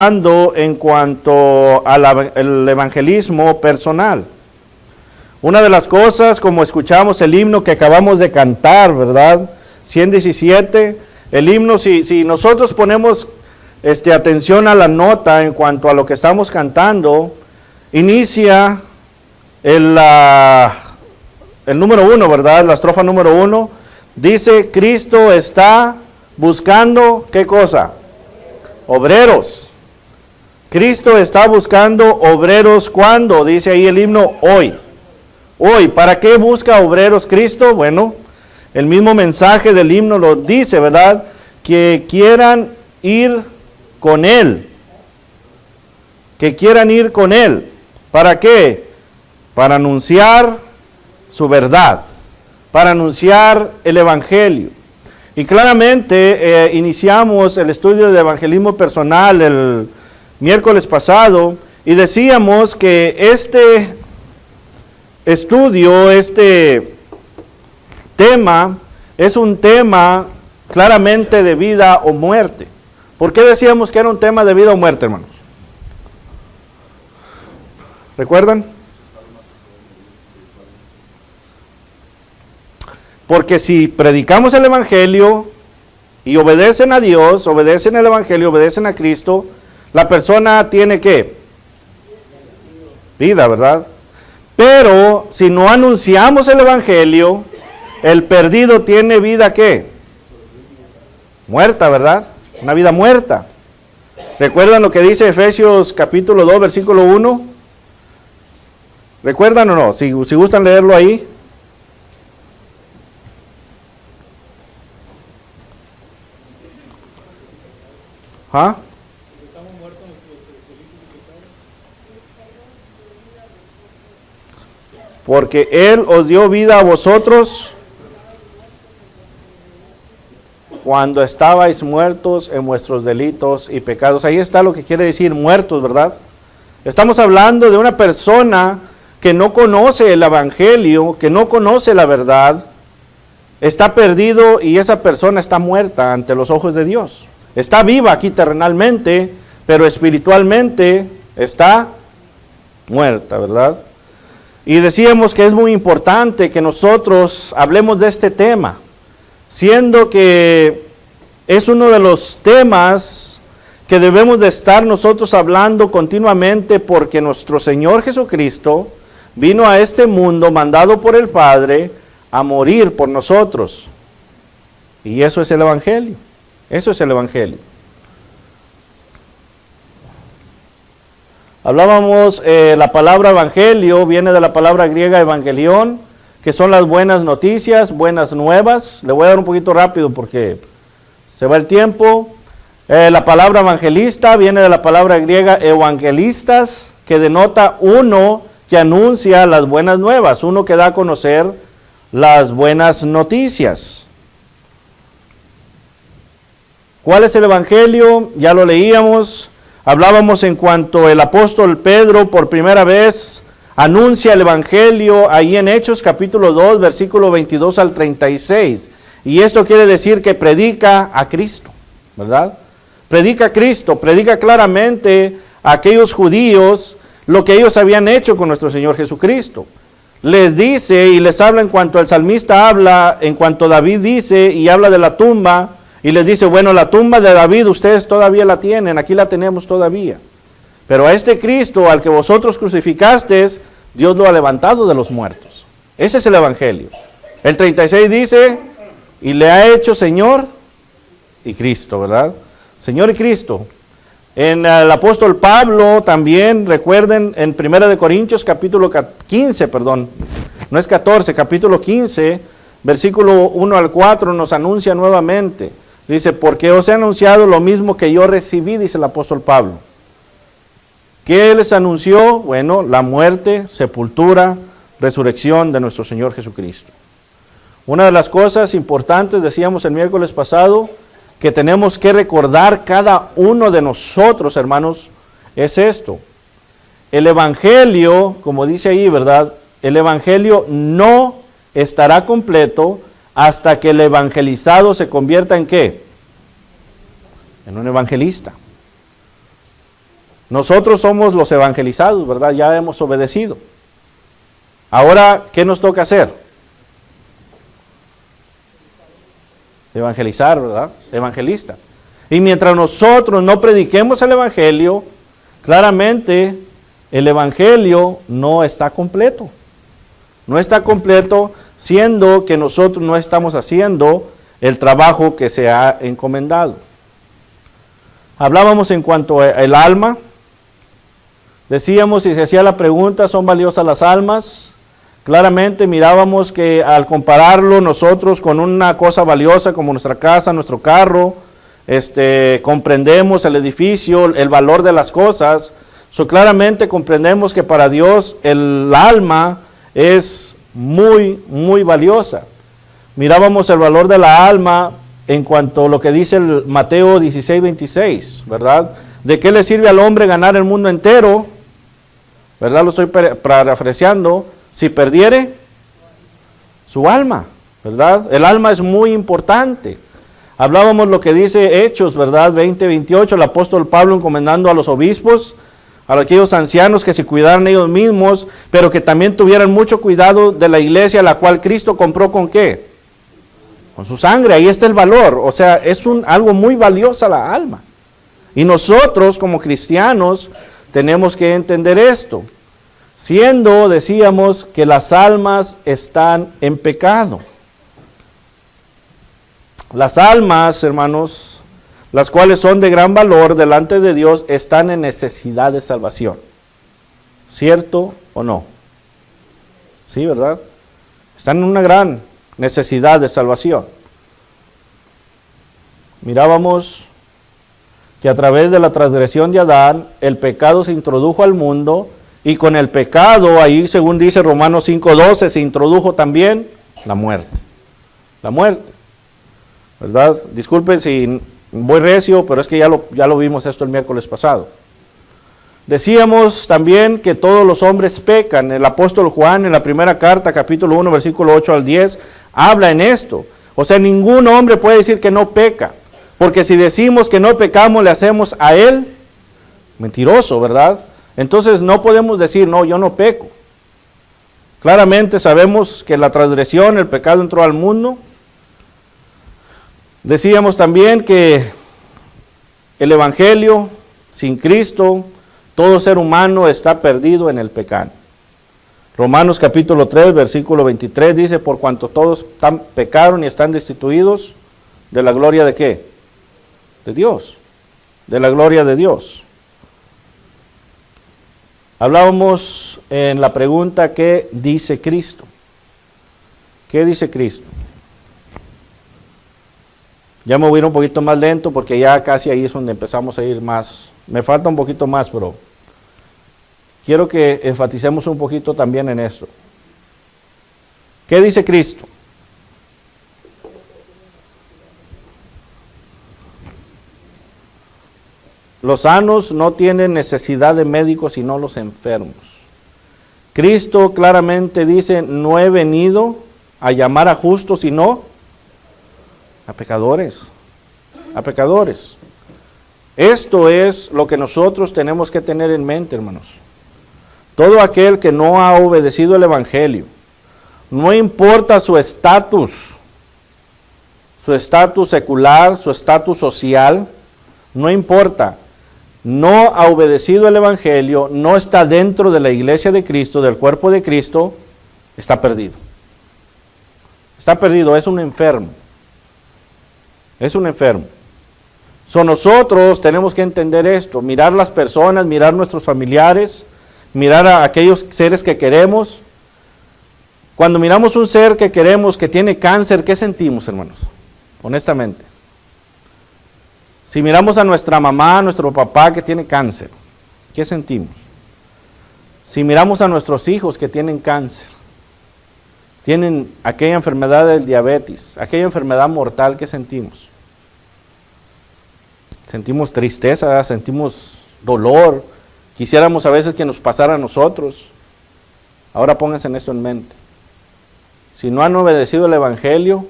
en cuanto al evangelismo personal. Una de las cosas, como escuchamos el himno que acabamos de cantar, ¿verdad? 117, el himno, si nosotros ponemos atención a la nota en cuanto a lo que estamos cantando, inicia el número 1, ¿verdad? La estrofa número 1, dice, Cristo está buscando, ¿qué cosa? Obreros. Cristo está buscando obreros, ¿cuándo? Dice ahí el himno, hoy. Hoy, ¿para qué busca obreros Cristo? Bueno, el mismo mensaje del himno lo dice, ¿verdad? Que quieran ir con Él. Que quieran ir con Él. ¿Para qué? Para anunciar su verdad. Para anunciar el Evangelio. Y claramente iniciamos el estudio de evangelismo personal el miércoles pasado y decíamos que este estudio, este tema, es un tema claramente de vida o muerte. ¿Por qué decíamos que era un tema de vida o muerte, hermanos? ¿Recuerdan? Porque si predicamos el Evangelio y obedecen a Dios, obedecen el Evangelio, obedecen a Cristo, la persona tiene ¿qué? Vida, ¿verdad? Pero si no anunciamos el Evangelio, el perdido tiene vida ¿qué? Muerta, ¿verdad? Una vida muerta. ¿Recuerdan lo que dice Efesios capítulo 2, versículo 1? ¿Recuerdan o no? Si gustan leerlo ahí. ¿Ah? Porque Él os dio vida a vosotros cuando estabais muertos en vuestros delitos y pecados. Ahí está lo que quiere decir muertos, ¿verdad? Estamos hablando de una persona que no conoce el Evangelio, que no conoce la verdad, está perdido y esa persona está muerta ante los ojos de Dios. Está viva aquí terrenalmente, pero espiritualmente está muerta, ¿verdad? Y decíamos que es muy importante que nosotros hablemos de este tema, siendo que es uno de los temas que debemos de estar nosotros hablando continuamente porque nuestro Señor Jesucristo vino a este mundo mandado por el Padre a morir por nosotros. Y eso es el Evangelio. Eso es el Evangelio. Hablábamos, la palabra evangelio viene de la palabra griega evangelión, que son las buenas noticias, buenas nuevas. Le voy a dar un poquito rápido porque se va el tiempo. La palabra evangelista viene de la palabra griega evangelistas, que denota uno que anuncia las buenas nuevas, uno que da a conocer las buenas noticias. ¿Cuál es el evangelio? Ya lo leíamos. Hablábamos en cuanto el apóstol Pedro por primera vez anuncia el Evangelio ahí en Hechos capítulo 2, versículo 22 al 36. Y esto quiere decir que predica a Cristo, ¿verdad? Predica a Cristo, predica claramente a aquellos judíos lo que ellos habían hecho con nuestro Señor Jesucristo. Les dice y les habla en cuanto el salmista habla, en cuanto David dice y habla de la tumba. Y les dice, bueno, la tumba de David ustedes todavía la tienen, aquí la tenemos todavía. Pero a este Cristo al que vosotros crucificasteis, Dios lo ha levantado de los muertos. Ese es el Evangelio. El 36 dice, y le ha hecho Señor y Cristo, ¿verdad? Señor y Cristo. En el apóstol Pablo también, recuerden, en 1 Corintios capítulo 15, no es 14, capítulo 15, versículo 1 al 4 nos anuncia nuevamente. Dice, porque os he anunciado lo mismo que yo recibí, dice el apóstol Pablo. ¿Qué les anunció? Bueno, la muerte, sepultura, resurrección de nuestro Señor Jesucristo. Una de las cosas importantes, decíamos el miércoles pasado, que tenemos que recordar cada uno de nosotros, hermanos, es esto. El Evangelio, como dice ahí, ¿verdad? El Evangelio no estará completo hasta que el evangelizado se convierta en ¿qué? En un evangelista. Nosotros somos los evangelizados, ¿verdad? Ya hemos obedecido. Ahora, ¿qué nos toca hacer? Evangelizar, ¿verdad? Evangelista. Y mientras nosotros no prediquemos el evangelio, claramente el evangelio no está completo. No está completo, siendo que nosotros no estamos haciendo el trabajo que se ha encomendado. Hablábamos en cuanto al alma. Decíamos, y se hacía la pregunta, ¿son valiosas las almas? Claramente mirábamos que al compararlo nosotros con una cosa valiosa como nuestra casa, nuestro carro, comprendemos el edificio, el valor de las cosas. Claramente comprendemos que para Dios el alma es muy, muy valiosa. Mirábamos el valor de la alma en cuanto a lo que dice el Mateo 16:26, ¿verdad? ¿De qué le sirve al hombre ganar el mundo entero? ¿Verdad? Lo estoy parafraseando. Si perdiere su alma, ¿verdad? El alma es muy importante. Hablábamos lo que dice Hechos, ¿verdad? 20:28, el apóstol Pablo encomendando a los obispos, a aquellos ancianos que se cuidaran ellos mismos, pero que también tuvieran mucho cuidado de la iglesia, la cual Cristo compró ¿con qué? Con su sangre. Ahí está el valor. O sea, es algo muy valioso la alma. Y nosotros como cristianos tenemos que entender esto. Siendo, decíamos, que las almas están en pecado. Las almas, hermanos, las cuales son de gran valor delante de Dios, están en necesidad de salvación. ¿Cierto o no? Sí, ¿verdad? Están en una gran necesidad de salvación. Mirábamos que a través de la transgresión de Adán, el pecado se introdujo al mundo, y con el pecado, ahí según dice Romanos 5:12, se introdujo también la muerte. La muerte, ¿verdad? Disculpen si voy recio, pero es que ya lo vimos esto el miércoles pasado. Decíamos también que todos los hombres pecan. El apóstol Juan en la primera carta, capítulo 1, versículo 8 al 10, habla en esto. O sea, ningún hombre puede decir que no peca, porque si decimos que no pecamos, le hacemos a él mentiroso, ¿verdad? Entonces no podemos decir, no, yo no peco. Claramente sabemos que la transgresión, el pecado entró al mundo. Decíamos también que el evangelio, sin Cristo, todo ser humano está perdido en el pecado. Romanos capítulo 3, versículo 23 dice, por cuanto todos pecaron y están destituidos de la gloria de ¿qué? De Dios, de la gloria de Dios. Hablábamos en la pregunta, ¿qué dice Cristo? ¿Qué dice Cristo? Ya me voy a ir un poquito más lento porque ya casi ahí es donde empezamos a ir más. Me falta un poquito más, pero quiero que enfaticemos un poquito también en esto. ¿Qué dice Cristo? Los sanos no tienen necesidad de médicos sino los enfermos. Cristo claramente dice, no he venido a llamar a justos sino a pecadores. A pecadores. Esto es lo que nosotros tenemos que tener en mente, hermanos. Todo aquel que no ha obedecido el evangelio, no importa su estatus secular, su estatus social, no importa. No ha obedecido el evangelio, no está dentro de la iglesia de Cristo, del cuerpo de Cristo, está perdido. Está perdido, es un enfermo. Es un enfermo. Nosotros tenemos que entender esto, mirar las personas, mirar nuestros familiares, mirar a aquellos seres que queremos. Cuando miramos un ser que queremos que tiene cáncer, ¿qué sentimos, hermanos? Honestamente. Si miramos a nuestra mamá, a nuestro papá que tiene cáncer, ¿qué sentimos? Si miramos a nuestros hijos que tienen cáncer, tienen aquella enfermedad del diabetes, aquella enfermedad mortal, ¿qué sentimos? Sentimos tristeza, sentimos dolor, quisiéramos a veces que nos pasara a nosotros. Ahora pónganse en esto en mente. Si no han obedecido el evangelio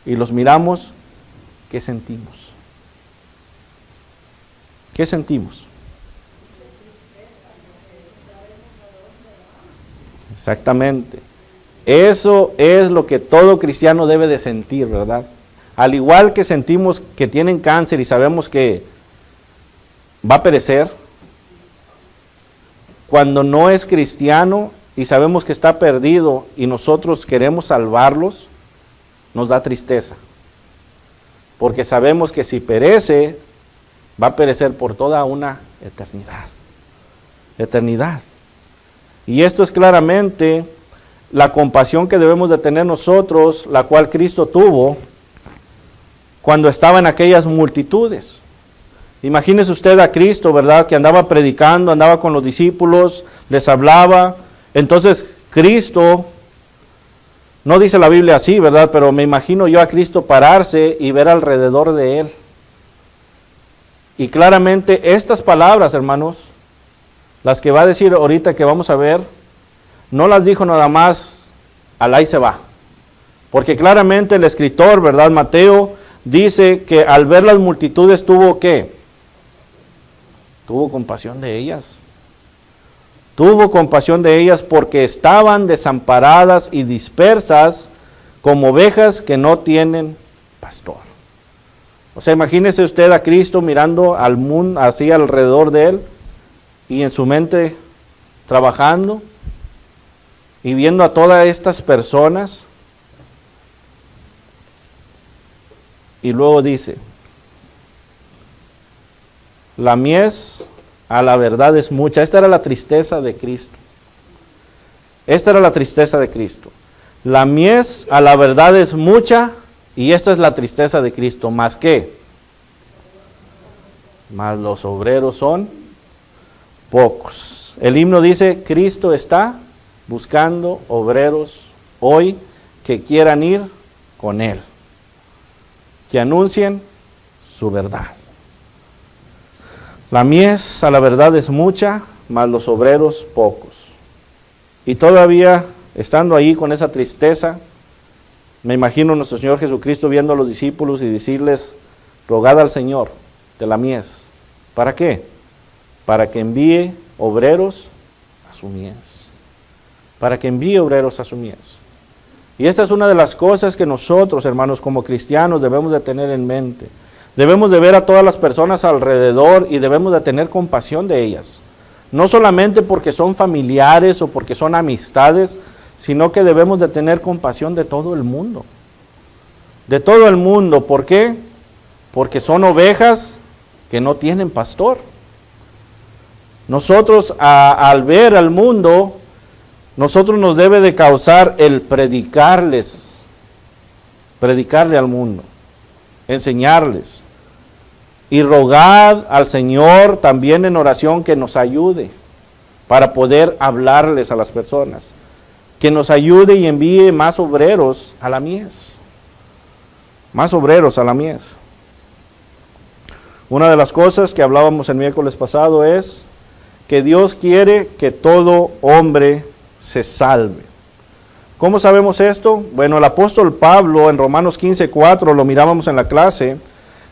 y los miramos, ¿qué sentimos? ¿Qué sentimos? Exactamente. Eso es lo que todo cristiano debe de sentir, ¿verdad? Al igual que sentimos que tienen cáncer y sabemos que va a perecer, cuando no es cristiano y sabemos que está perdido y nosotros queremos salvarlos, nos da tristeza. Porque sabemos que si perece, va a perecer por toda una eternidad. Eternidad. Y esto es claramente la compasión que debemos de tener nosotros, la cual Cristo tuvo cuando estaba en aquellas multitudes. Imagínese usted a Cristo, ¿verdad? Que andaba predicando, andaba con los discípulos, les hablaba. Entonces Cristo, no dice la Biblia así, ¿verdad? Pero me imagino yo a Cristo pararse y ver alrededor de él. Y claramente estas palabras, hermanos, las que va a decir ahorita que vamos a ver, no las dijo nada más al ahí se va. Porque claramente el escritor, ¿verdad? Mateo dice que al ver las multitudes tuvo ¿qué? Tuvo compasión de ellas. Tuvo compasión de ellas porque estaban desamparadas y dispersas como ovejas que no tienen pastor. O sea, imagínese usted a Cristo mirando al mundo, así alrededor de él, y en su mente trabajando y viendo a todas estas personas. Y luego dice, la mies a la verdad es mucha. Esta era la tristeza de Cristo. Esta era la tristeza de Cristo. La mies a la verdad es mucha y esta es la tristeza de Cristo. ¿Más qué? Más los obreros son pocos. El himno dice, Cristo está buscando obreros hoy que quieran ir con Él, que anuncien su verdad. La mies a la verdad es mucha, mas los obreros pocos. Y todavía, estando ahí con esa tristeza, me imagino a nuestro Señor Jesucristo viendo a los discípulos y decirles, rogad al Señor de la mies. ¿Para qué? Para que envíe obreros a su mies. Para que envíe obreros a su mies. Y esta es una de las cosas que nosotros, hermanos, como cristianos debemos de tener en mente. Debemos de ver a todas las personas alrededor y debemos de tener compasión de ellas. No solamente porque son familiares o porque son amistades, sino que debemos de tener compasión de todo el mundo. De todo el mundo. ¿Por qué? Porque son ovejas que no tienen pastor. Nosotros al ver al mundo, nosotros nos debe de causar el predicarle al mundo, enseñarles y rogad al Señor también en oración que nos ayude para poder hablarles a las personas, que nos ayude y envíe más obreros a la mies, más obreros a la mies. Una de las cosas que hablábamos el miércoles pasado es que Dios quiere que todo hombre se salve. ¿Cómo sabemos esto? Bueno, el apóstol Pablo en Romanos 15:4, lo mirábamos en la clase,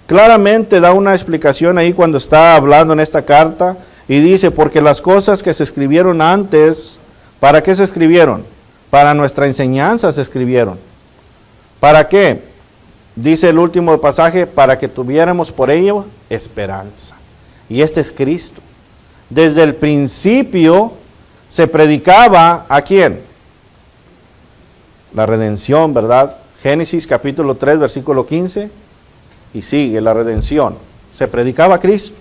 claramente da una explicación ahí cuando está hablando en esta carta y dice, porque las cosas que se escribieron antes, ¿para qué se escribieron? Para nuestra enseñanza se escribieron. ¿Para qué? Dice el último pasaje, para que tuviéramos por ello esperanza. Y este es Cristo. Desde el principio se predicaba ¿a quién? La redención, ¿verdad? Génesis capítulo 3, versículo 15, y sigue la redención. Se predicaba a Cristo.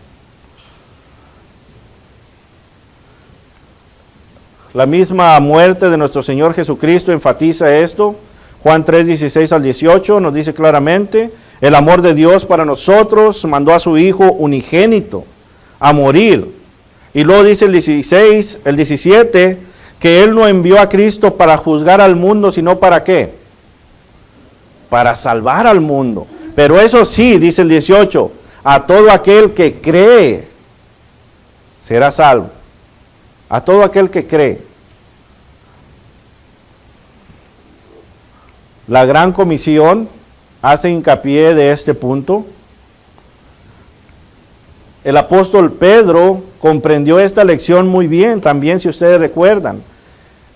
La misma muerte de nuestro Señor Jesucristo enfatiza esto. Juan 3, 16 al 18 nos dice claramente, el amor de Dios para nosotros mandó a su Hijo unigénito a morir. Y luego dice el 17, que Él no envió a Cristo para juzgar al mundo, sino ¿para qué? Para salvar al mundo. Pero eso sí, dice el 18, a todo aquel que cree será salvo. A todo aquel que cree. La Gran Comisión hace hincapié de este punto. El apóstol Pedro comprendió esta lección muy bien, también si ustedes recuerdan.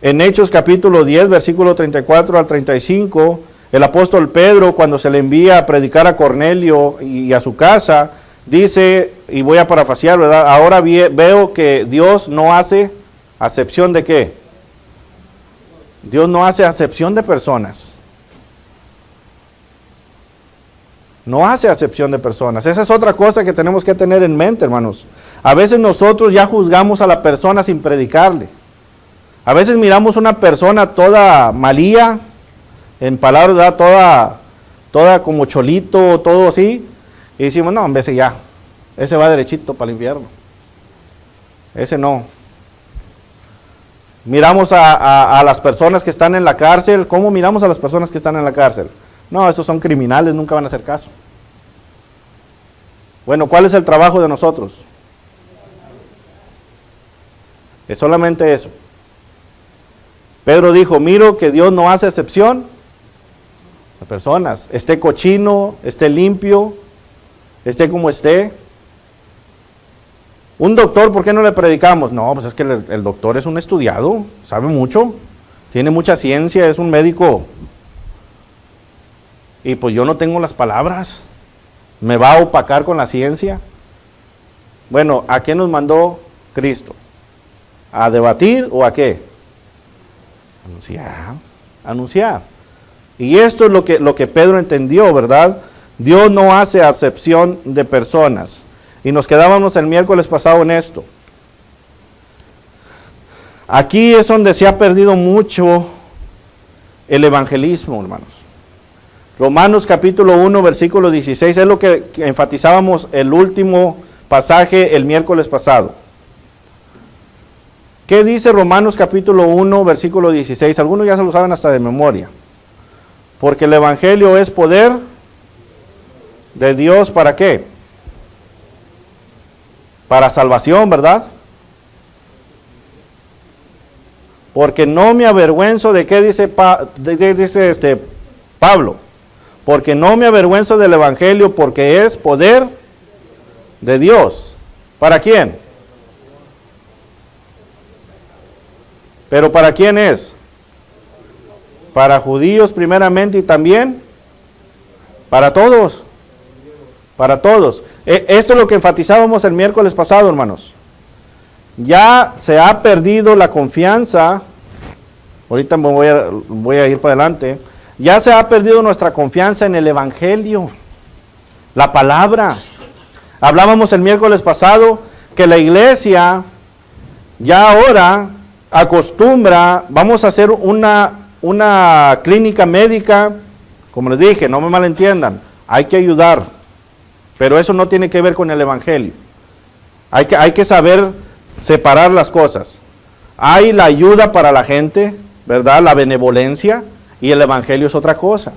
En Hechos capítulo 10, versículo 34 al 35, el apóstol Pedro, cuando se le envía a predicar a Cornelio y a su casa, dice, y voy a parafrasear, ¿verdad? Ahora veo que Dios no hace acepción de ¿qué? Dios no hace acepción de personas. No hace acepción de personas. Esa es otra cosa que tenemos que tener en mente, hermanos. A veces nosotros ya juzgamos a la persona sin predicarle. A veces miramos una persona toda malía, en palabras, ¿verdad? Toda como cholito, todo así, y decimos, no, en vez de ya, ese va derechito para el infierno. Ese no. Miramos a las personas que están en la cárcel. ¿Cómo miramos a las personas que están en la cárcel? No, esos son criminales, nunca van a hacer caso. Bueno, ¿cuál es el trabajo de nosotros? Es solamente eso. Pedro dijo, miro que Dios no hace excepción a personas. Esté cochino, esté limpio, esté como esté. Un doctor, ¿por qué no le predicamos? No, pues es que el doctor es un estudiado, sabe mucho, tiene mucha ciencia, es un médico. Y pues yo no tengo las palabras, me va a opacar con la ciencia. Bueno, ¿a qué nos mandó Cristo? ¿A debatir o a qué? Anunciar. Y esto es lo que Pedro entendió, ¿verdad? Dios no hace acepción de personas. Y nos quedábamos el miércoles pasado en esto. Aquí es donde se ha perdido mucho el evangelismo, hermanos. Romanos capítulo 1, versículo 16, es lo que enfatizábamos el último pasaje el miércoles pasado. ¿Qué dice Romanos capítulo 1, versículo 16? Algunos ya se lo saben hasta de memoria. Porque el evangelio es poder de Dios, ¿para qué? Para salvación, ¿verdad? Porque no me avergüenzo de qué dice Pablo. Porque no me avergüenzo del evangelio, porque es poder de Dios. ¿Para quién? ¿Pero para quién es? Para judíos primeramente y también para todos. Para todos. Esto es lo que enfatizábamos el miércoles pasado, hermanos. Ya se ha perdido la confianza. Ahorita voy a ir para adelante. Ya se ha perdido nuestra confianza en el evangelio, la palabra. Hablábamos el miércoles pasado que la iglesia ya ahora acostumbra, vamos a hacer una clínica médica, como les dije, no me malentiendan, hay que ayudar, pero eso no tiene que ver con el evangelio. Hay que saber separar las cosas. Hay la ayuda para la gente, ¿verdad? La benevolencia, y el evangelio es otra cosa.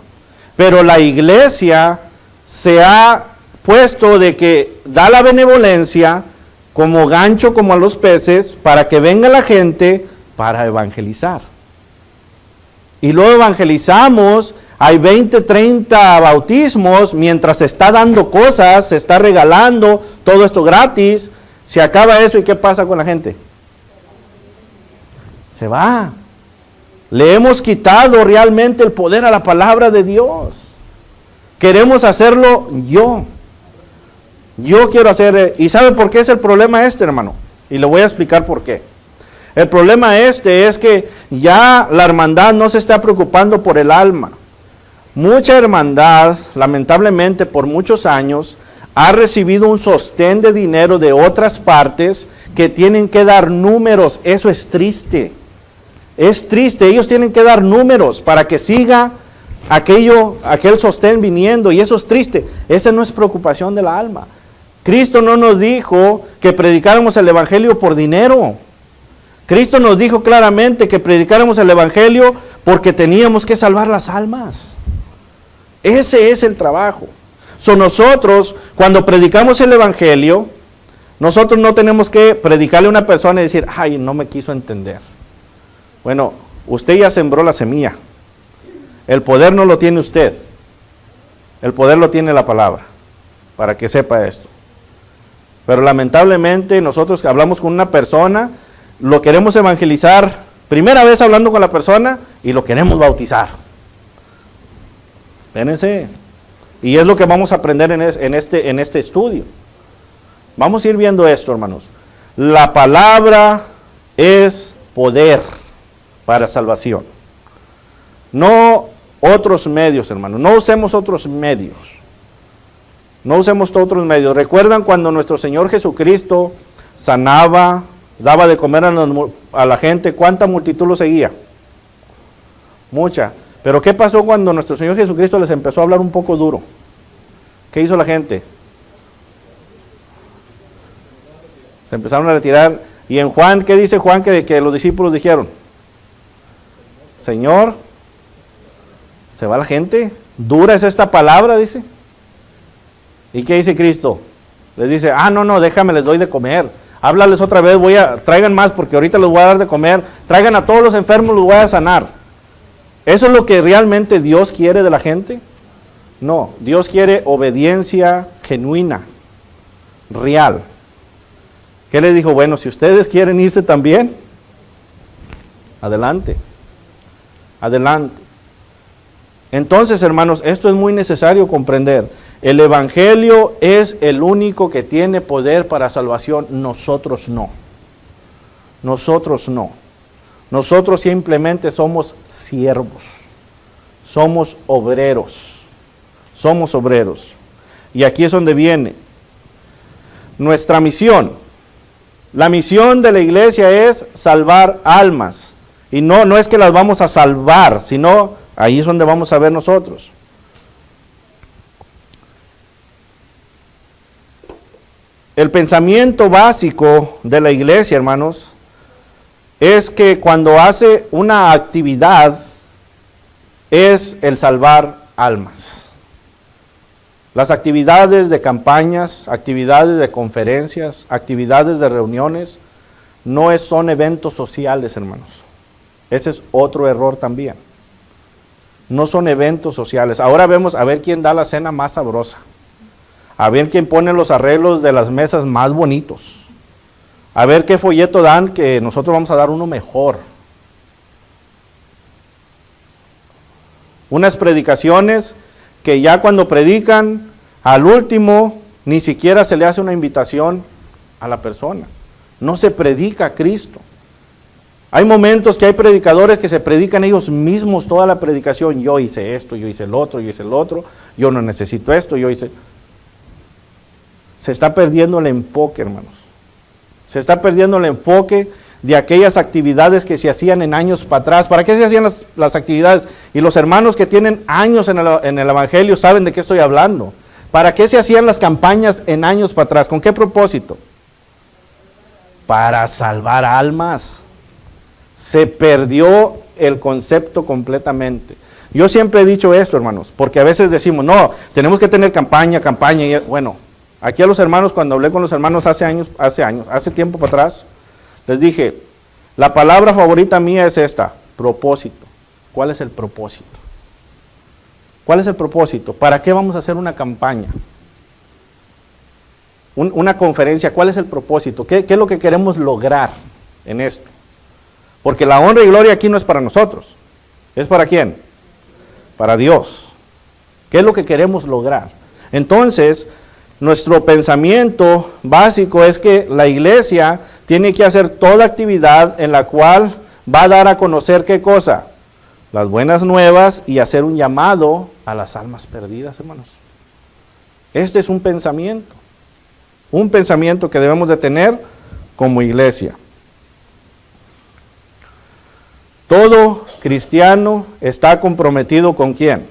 Pero la iglesia se ha puesto de que da la benevolencia como gancho, como a los peces, para que venga la gente para evangelizar. Y luego evangelizamos, hay 20, 30 bautismos, mientras se está dando cosas, se está regalando, todo esto gratis, se acaba eso y ¿qué pasa con la gente? Se va. Le hemos quitado realmente el poder a la palabra de Dios. Queremos hacerlo yo. Yo quiero hacer, ¿y sabe por qué es el problema hermano? Y le voy a explicar por qué. El problema es que ya la hermandad no se está preocupando por el alma. Mucha hermandad, lamentablemente por muchos años, ha recibido un sostén de dinero de otras partes que tienen que dar números. Eso es triste. Es triste, ellos tienen que dar números para que siga aquel sostén viniendo, y eso es triste. Esa no es preocupación del alma. Cristo no nos dijo que predicáramos el evangelio por dinero. Cristo nos dijo claramente que predicáramos el evangelio porque teníamos que salvar las almas. Ese es el trabajo. Nosotros, cuando predicamos el evangelio, nosotros no tenemos que predicarle a una persona y decir, ay, no me quiso entender. Bueno, usted ya sembró la semilla. El poder no lo tiene usted. El poder lo tiene la palabra, para que sepa esto. Pero lamentablemente nosotros hablamos con una persona, lo queremos evangelizar Primera vez hablando con la persona y lo queremos bautizar. Espérense. Y es lo que vamos a aprender en este estudio. Vamos a ir viendo esto, hermanos. La palabra es poder para salvación. No otros medios, hermanos. No usemos otros medios. No usemos otros medios. ¿Recuerdan cuando nuestro Señor Jesucristo sanaba, daba de comer a la gente? ¿Cuánta multitud lo seguía? Mucha. Pero ¿qué pasó cuando nuestro Señor Jesucristo les empezó a hablar un poco duro? ¿Qué hizo la gente? Se empezaron a retirar. Y en Juan, ¿qué dice Juan que los discípulos dijeron? Señor, ¿se va la gente? ¿Dura es esta palabra? Dice. ¿Y qué dice Cristo? Les dice, no, déjame, les doy de comer. Háblales otra vez, traigan más porque ahorita les voy a dar de comer. Traigan a todos los enfermos, los voy a sanar. ¿Eso es lo que realmente Dios quiere de la gente? No, Dios quiere obediencia genuina, real. ¿Qué le dijo? Bueno, si ustedes quieren irse también, adelante, adelante. Entonces, hermanos, esto es muy necesario comprender. El Evangelio es el único que tiene poder para salvación, nosotros no. Nosotros no. Nosotros simplemente somos siervos, somos obreros, somos obreros. Y aquí es donde viene nuestra misión. La misión de la iglesia es salvar almas. Y no es que las vamos a salvar, sino ahí es donde vamos a ver nosotros. El pensamiento básico de la iglesia, hermanos, es que cuando hace una actividad es el salvar almas. Las actividades de campañas, actividades de conferencias, actividades de reuniones, no son eventos sociales, hermanos. Ese es otro error también. No son eventos sociales. Ahora vemos a ver quién da la cena más sabrosa. A ver quién pone los arreglos de las mesas más bonitos. A ver qué folleto dan, que nosotros vamos a dar uno mejor. Unas predicaciones que ya cuando predican, al último, ni siquiera se le hace una invitación a la persona. No se predica a Cristo. Hay momentos que hay predicadores que se predican ellos mismos toda la predicación. Yo hice esto, yo hice el otro, yo hice el otro. Yo no necesito esto, yo hice... Se está perdiendo el enfoque, hermanos. Se está perdiendo el enfoque de aquellas actividades que se hacían en años para atrás. ¿Para qué se hacían las actividades? Y los hermanos que tienen años en el Evangelio saben de qué estoy hablando. ¿Para qué se hacían las campañas en años para atrás? ¿Con qué propósito? Para salvar almas. Se perdió el concepto completamente. Yo siempre he dicho esto, hermanos, porque a veces decimos, no, tenemos que tener campaña, y bueno, aquí a los hermanos, cuando hablé con los hermanos hace tiempo para atrás, les dije, la palabra favorita mía es esta, propósito. ¿Cuál es el propósito? ¿Cuál es el propósito? ¿Para qué vamos a hacer una campaña? Una conferencia, ¿cuál es el propósito? ¿Qué es lo que queremos lograr en esto? Porque la honra y gloria aquí no es para nosotros. ¿Es para quién? Para Dios. ¿Qué es lo que queremos lograr? Entonces, nuestro pensamiento básico es que la iglesia tiene que hacer toda actividad en la cual va a dar a conocer ¿qué cosa? Las buenas nuevas y hacer un llamado a las almas perdidas, hermanos. Este es un pensamiento que debemos de tener como iglesia. Todo cristiano está comprometido ¿con quién?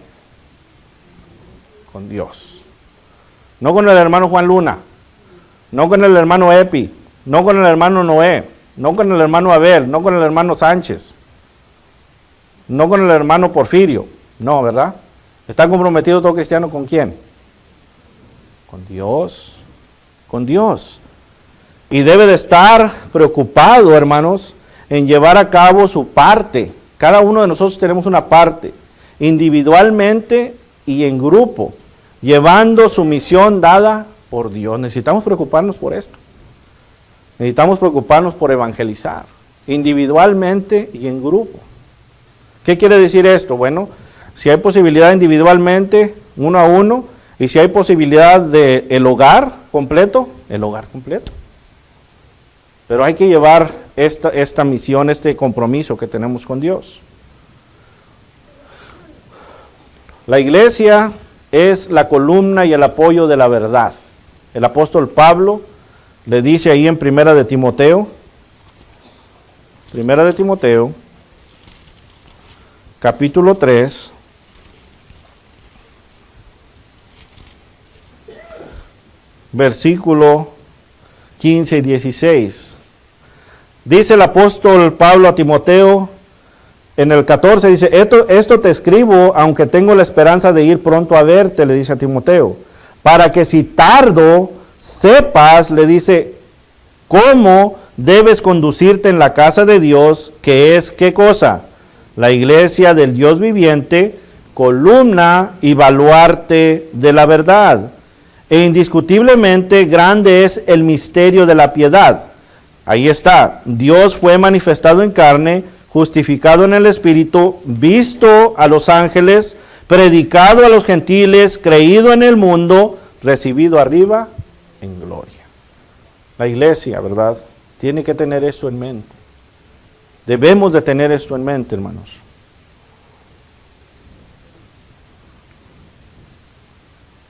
Con Dios. No con el hermano Juan Luna, no con el hermano Epi, no con el hermano Noé, no con el hermano Abel, no con el hermano Sánchez, no con el hermano Porfirio, no, ¿verdad? ¿Está comprometido todo cristiano con quién? Con Dios, con Dios. Y debe de estar preocupado, hermanos, en llevar a cabo su parte. Cada uno de nosotros tenemos una parte, individualmente y en grupo, llevando su misión dada por Dios. Necesitamos preocuparnos por esto. Necesitamos preocuparnos por evangelizar. individualmente y en grupo. ¿Qué quiere decir esto? Bueno, si hay posibilidad individualmente, uno a uno, y si hay posibilidad de el hogar completo, el hogar completo. Pero hay que llevar esta misión, este compromiso que tenemos con Dios. La iglesia es la columna y el apoyo de la verdad. El apóstol Pablo le dice ahí en Primera de Timoteo, capítulo 3, versículo 15 y 16. Dice el apóstol Pablo a Timoteo, en el 14 dice, esto te escribo, aunque tengo la esperanza de ir pronto a verte, le dice a Timoteo, para que si tardo, sepas, le dice, cómo debes conducirte en la casa de Dios, que es, ¿qué cosa? La iglesia del Dios viviente, columna y baluarte de la verdad. E indiscutiblemente grande es el misterio de la piedad. Ahí está, Dios fue manifestado en carne, justificado en el Espíritu, visto a los ángeles, predicado a los gentiles, creído en el mundo, recibido arriba en gloria. La iglesia, ¿verdad?, tiene que tener esto en mente. Debemos de tener esto en mente, hermanos.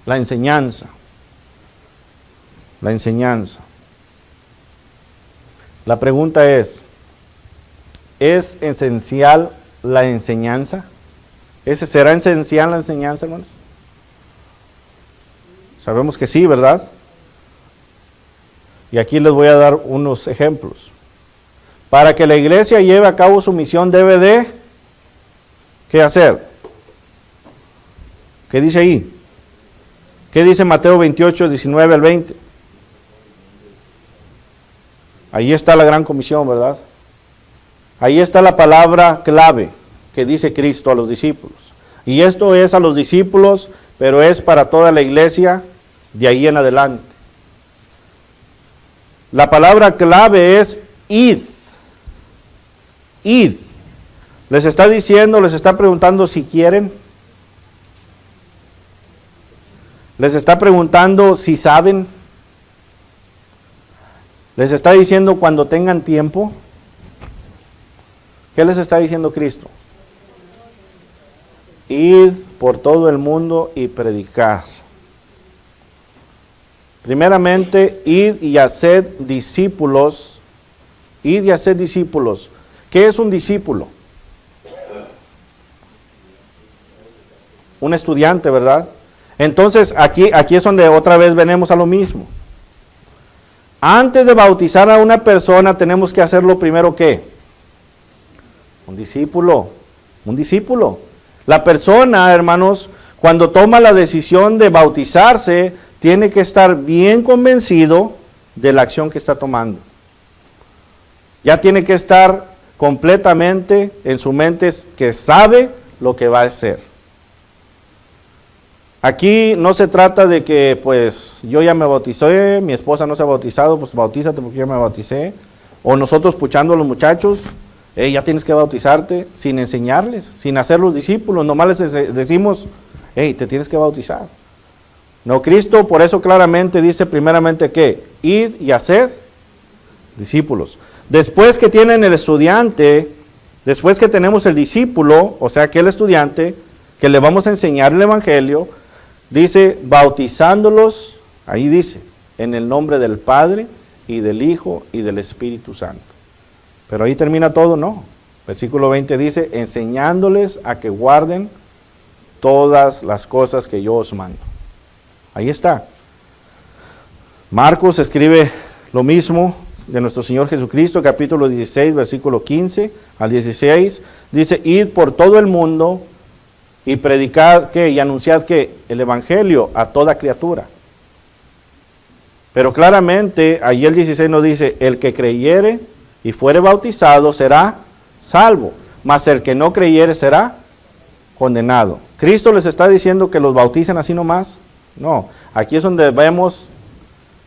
La enseñanza. La enseñanza. La pregunta ¿es esencial la enseñanza? ¿Será esencial la enseñanza, hermanos? Sabemos que sí, ¿verdad? Y aquí les voy a dar unos ejemplos. Para que la iglesia lleve a cabo su misión debe de, ¿qué hacer? ¿Qué dice ahí? ¿Qué dice Mateo 28, 19 al 20? Ahí está la gran comisión, ¿verdad? Ahí está la palabra clave que dice Cristo a los discípulos. Y esto es a los discípulos, pero es para toda la iglesia de ahí en adelante. La palabra clave es id. Id. Les está diciendo, les está preguntando si quieren. Les está preguntando si saben. Les está diciendo cuando tengan tiempo. ¿Qué les está diciendo Cristo? Id por todo el mundo y predicar. Primeramente, id y haced discípulos. Id y haced discípulos. ¿Qué es un discípulo? Un estudiante, ¿verdad? Entonces, aquí es donde otra vez venimos a lo mismo. Antes de bautizar a una persona, tenemos que hacerlo primero, ¿qué? Un discípulo. Un discípulo. La persona, hermanos, cuando toma la decisión de bautizarse, tiene que estar bien convencido de la acción que está tomando. Ya tiene que estar completamente en su mente que sabe lo que va a hacer. Aquí no se trata de que, pues, yo ya me bauticé, mi esposa no se ha bautizado, pues bautízate porque yo me bauticé. O nosotros puchando a los muchachos, ya tienes que bautizarte, sin enseñarles, sin hacerlos discípulos. Nomás les decimos, te tienes que bautizar. No, Cristo por eso claramente dice primeramente que id y haced discípulos. Después que tienen el estudiante, después que tenemos el discípulo, o sea que el estudiante, que le vamos a enseñar el evangelio, dice bautizándolos, ahí dice, en el nombre del Padre y del Hijo y del Espíritu Santo. Pero ahí termina todo, no. Versículo 20 dice, enseñándoles a que guarden todas las cosas que yo os mando. Ahí está. Marcos escribe lo mismo de nuestro Señor Jesucristo, capítulo 16, versículo 15 al 16. Dice, id por todo el mundo y predicad, ¿qué? Y anunciad, ¿qué? El evangelio a toda criatura. Pero claramente, ahí el 16 nos dice, el que creyere y fuere bautizado será salvo, mas el que no creyere será condenado. ¿Cristo les está diciendo que los bauticen así nomás? No, aquí es donde vemos,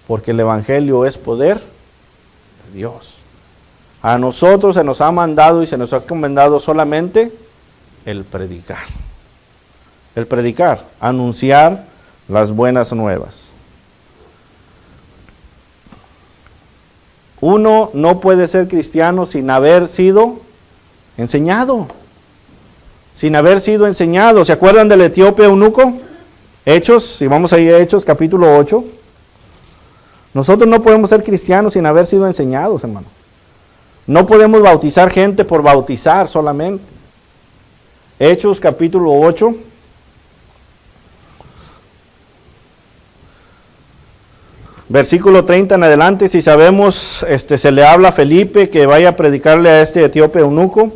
porque el evangelio es poder de Dios. A nosotros se nos ha mandado y se nos ha encomendado solamente el predicar. El predicar, anunciar las buenas nuevas. Uno no puede ser cristiano sin haber sido enseñado. Sin haber sido enseñado. ¿Se acuerdan del etíope eunuco? Hechos, si vamos a ir a Hechos capítulo 8. Nosotros no podemos ser cristianos sin haber sido enseñados, hermano. No podemos bautizar gente por bautizar solamente. Hechos capítulo 8. Versículo 30 en adelante, si sabemos, se le habla a Felipe que vaya a predicarle a este etíope eunuco.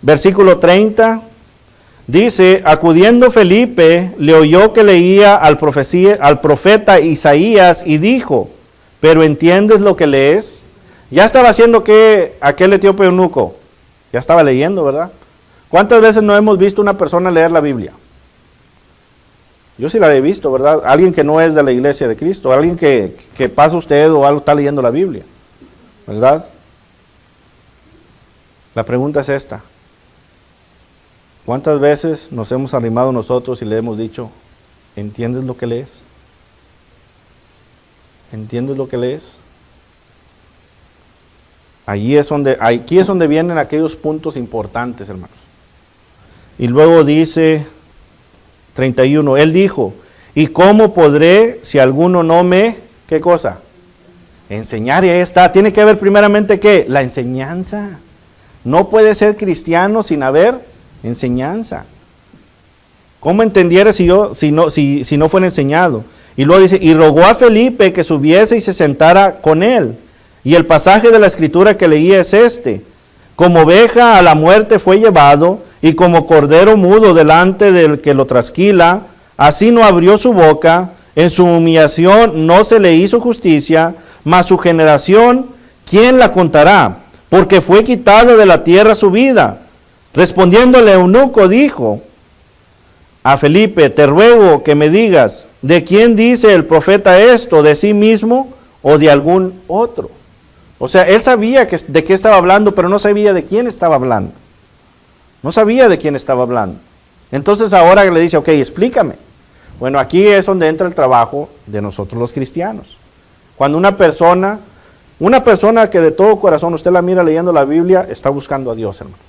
Versículo 30, dice, acudiendo Felipe, le oyó que leía al profeta Isaías y dijo, ¿pero entiendes lo que lees? Ya estaba haciendo que aquel etíope eunuco, ya estaba leyendo, ¿verdad? ¿Cuántas veces no hemos visto una persona leer la Biblia? Yo sí la he visto, ¿verdad? Alguien que no es de la iglesia de Cristo, alguien que pasa usted o algo está leyendo la Biblia, ¿verdad? La pregunta es esta. ¿Cuántas veces nos hemos arrimado nosotros y le hemos dicho, ¿entiendes lo que lees? ¿Entiendes lo que lees? Aquí es donde vienen aquellos puntos importantes, hermanos. Y luego dice 31, él dijo, ¿y cómo podré si alguno no me, qué cosa? Enseñar, y ahí está. Tiene que haber primeramente, ¿qué? La enseñanza. No puede ser cristiano sin haber enseñanza. ¿Cómo entendiera si no fuera enseñado? Y luego dice, y rogó a Felipe que subiese y se sentara con él. Y el pasaje de la escritura que leía es este. Como oveja a la muerte fue llevado, y como cordero mudo delante del que lo trasquila, así no abrió su boca, en su humillación no se le hizo justicia, mas su generación, ¿quién la contará? Porque fue quitado de la tierra su vida. Respondiéndole eunuco dijo a Felipe, te ruego que me digas, ¿de quién dice el profeta esto? ¿De sí mismo o de algún otro? O sea, él sabía de qué estaba hablando, pero no sabía de quién estaba hablando. No sabía de quién estaba hablando. Entonces ahora le dice, ok, explícame. Bueno, aquí es donde entra el trabajo de nosotros los cristianos. Cuando una persona que de todo corazón usted la mira leyendo la Biblia, está buscando a Dios, hermano.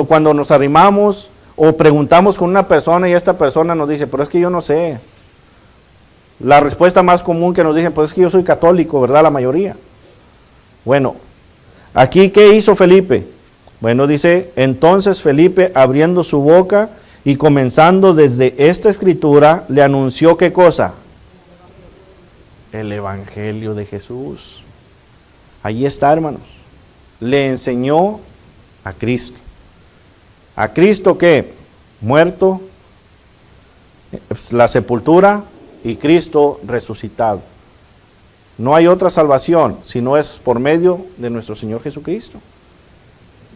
Cuando nos arrimamos o preguntamos con una persona y esta persona nos dice, pero es que yo no sé. La respuesta más común que nos dicen, pues es que yo soy católico, ¿verdad? La mayoría. Bueno, aquí, ¿qué hizo Felipe? Bueno, dice, entonces Felipe, abriendo su boca y comenzando desde esta escritura, le anunció, ¿qué cosa? El Evangelio de Jesús. Allí está, hermanos. Le enseñó a Cristo. ¿A Cristo qué? Muerto, la sepultura y Cristo resucitado. No hay otra salvación si no es por medio de nuestro Señor Jesucristo.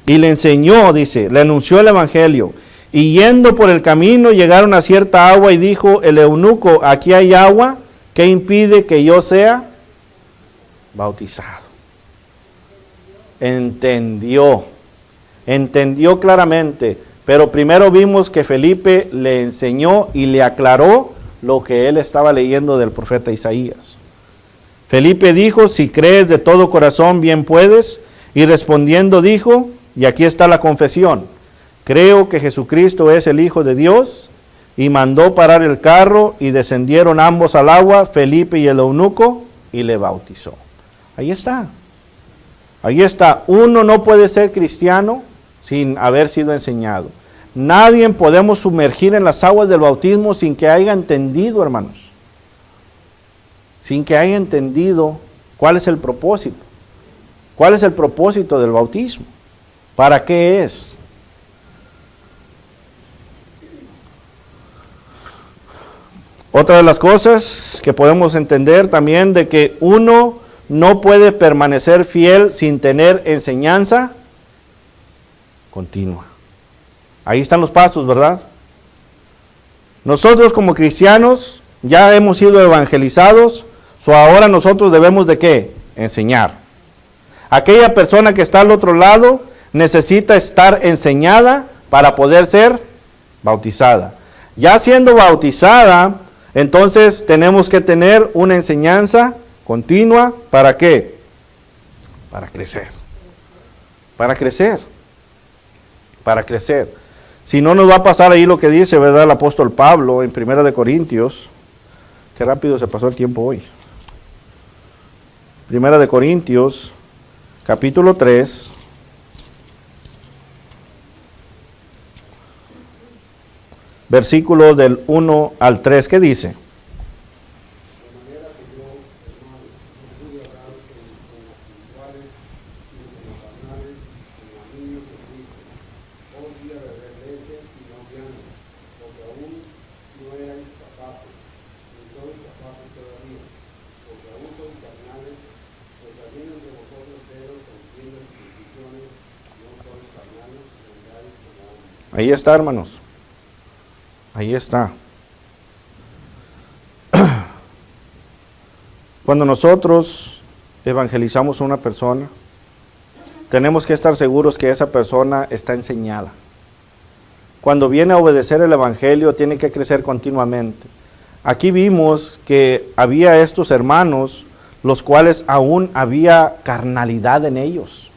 Y le enseñó, dice, le anunció el Evangelio. Y yendo por el camino llegaron a cierta agua y dijo el eunuco, aquí hay agua, ¿qué impide que yo sea bautizado? Entendió claramente, pero primero vimos que Felipe le enseñó y le aclaró lo que él estaba leyendo del profeta Isaías. Felipe dijo, si crees de todo corazón, bien puedes. Y respondiendo dijo, y aquí está la confesión, creo que Jesucristo es el Hijo de Dios. Y mandó parar el carro y descendieron ambos al agua, Felipe y el eunuco, y le bautizó. Ahí está. Ahí está. Uno no puede ser cristiano sin haber sido enseñado. Nadie podemos sumergir en las aguas del bautismo sin que haya entendido, hermanos. Sin que haya entendido cuál es el propósito. ¿Cuál es el propósito del bautismo? ¿Para qué es? Otra de las cosas que podemos entender también de que uno no puede permanecer fiel sin tener enseñanza continua. Ahí están los pasos, ¿verdad? Nosotros como cristianos ya hemos sido evangelizados, ahora nosotros debemos de ¿qué? Enseñar. Aquella persona que está al otro lado necesita estar enseñada para poder ser bautizada. Ya siendo bautizada, entonces tenemos que tener una enseñanza continua. ¿Para qué? Para crecer. Para crecer. Para crecer. Si no, nos va a pasar ahí lo que dice, ¿verdad?, el apóstol Pablo en 1 Corintios. Qué rápido se pasó el tiempo hoy. 1 Corintios, capítulo 3. Versículo del 1 al 3, ¿qué dice? Ahí está, hermanos. Ahí está. Cuando nosotros evangelizamos a una persona, tenemos que estar seguros que esa persona está enseñada. Cuando viene a obedecer el evangelio, tiene que crecer continuamente. Aquí vimos que había estos hermanos, los cuales aún había carnalidad en ellos.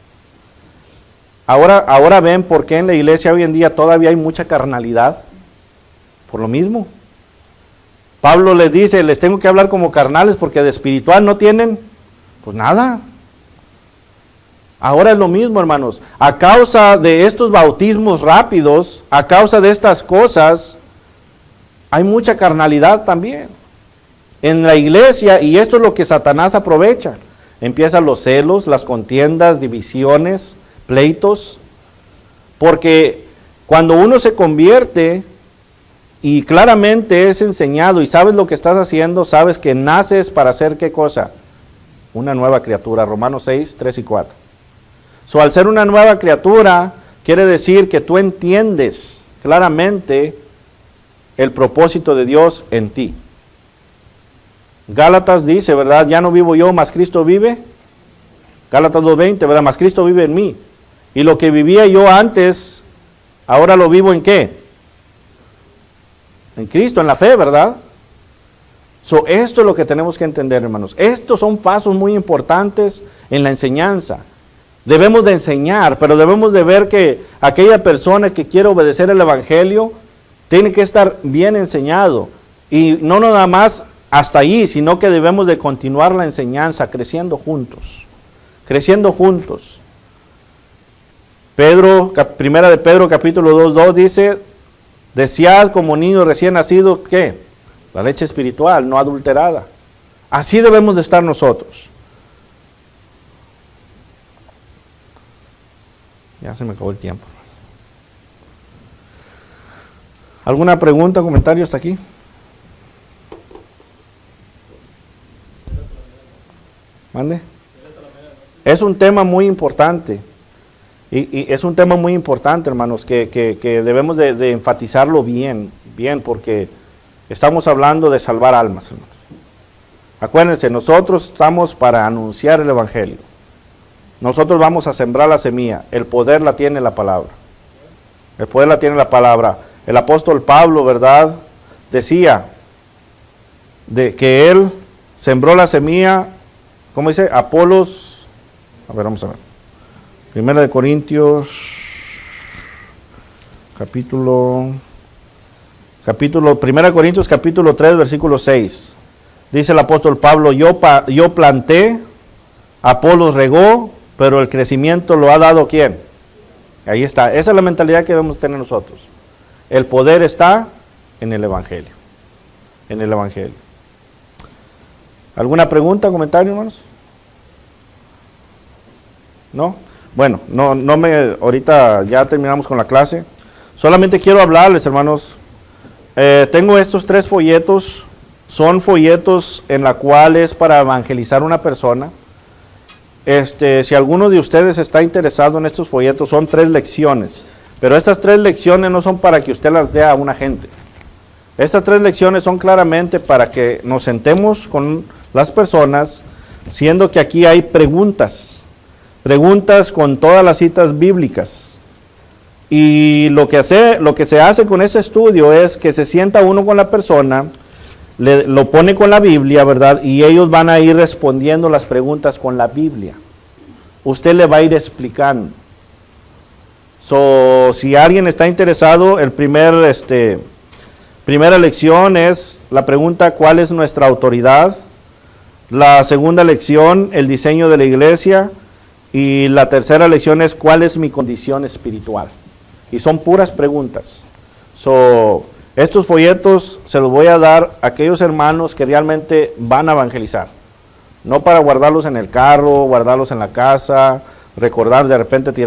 Ahora ven por qué en la iglesia hoy en día todavía hay mucha carnalidad. Por lo mismo. Pablo les dice, les tengo que hablar como carnales porque de espiritual no tienen, pues nada. Ahora es lo mismo, hermanos. A causa de estos bautismos rápidos, a causa de estas cosas, hay mucha carnalidad también en la iglesia, y esto es lo que Satanás aprovecha. Empiezan los celos, las contiendas, divisiones, pleitos, porque cuando uno se convierte y claramente es enseñado y sabes lo que estás haciendo, sabes que naces para hacer ¿qué cosa? Una nueva criatura. Romanos 6, 3 y 4. Al ser una nueva criatura, quiere decir que tú entiendes claramente el propósito de Dios en ti. Gálatas dice, ¿verdad? Ya no vivo yo, mas Cristo vive. Gálatas 2:20, ¿verdad? Mas Cristo vive en mí. Y lo que vivía yo antes, ahora lo vivo ¿en qué? En Cristo, en la fe, ¿verdad? Esto es lo que tenemos que entender, hermanos. Estos son pasos muy importantes en la enseñanza. Debemos de enseñar, pero debemos de ver que aquella persona que quiere obedecer el evangelio tiene que estar bien enseñado. Y no nada más hasta ahí, sino que debemos de continuar la enseñanza, creciendo juntos. Creciendo juntos. Primera de Pedro, capítulo 2:2 dice, desead como niños recién nacidos, ¿qué? La leche espiritual, no adulterada. Así debemos de estar nosotros. Ya se me acabó el tiempo. ¿Alguna pregunta, comentario hasta aquí? ¿Mande? Es un tema muy importante. Y es un tema muy importante, hermanos, que debemos de enfatizarlo bien, porque estamos hablando de salvar almas, hermanos. Acuérdense, nosotros estamos para anunciar el evangelio. Nosotros vamos a sembrar la semilla. El poder la tiene la palabra. El poder la tiene la palabra. El apóstol Pablo, ¿verdad?, decía de que él sembró la semilla, ¿cómo dice? Apolos, a ver, vamos a ver. 1 Corintios, capítulo 3, versículo 6. Dice el apóstol Pablo, yo planté, Apolos regó, pero el crecimiento lo ha dado ¿quién? Ahí está. Esa es la mentalidad que debemos tener nosotros. El poder está en el evangelio. En el evangelio. ¿Alguna pregunta, comentario, hermanos? ¿No? Bueno, ahorita ya terminamos con la clase. Solamente quiero hablarles, hermanos. Tengo estos 3 folletos. Son folletos en la cual es para evangelizar una persona. Si alguno de ustedes está interesado en estos folletos, son 3 lecciones. Pero estas 3 lecciones no son para que usted las dé a una gente. Estas 3 lecciones son claramente para que nos sentemos con las personas, siendo que aquí hay preguntas. preguntas con todas las citas bíblicas. Y lo que se hace con ese estudio es que se sienta uno con la persona, lo pone con la Biblia, ¿verdad? Y ellos van a ir respondiendo las preguntas con la Biblia. Usted le va a ir explicando. Si alguien está interesado, primera lección es la pregunta: ¿cuál es nuestra autoridad? La segunda lección, el diseño de la iglesia. Y la tercera lección es: ¿cuál es mi condición espiritual? Y son puras preguntas. Estos folletos se los voy a dar a aquellos hermanos que realmente van a evangelizar. No para guardarlos en el carro, guardarlos en la casa, recordar de repente tirar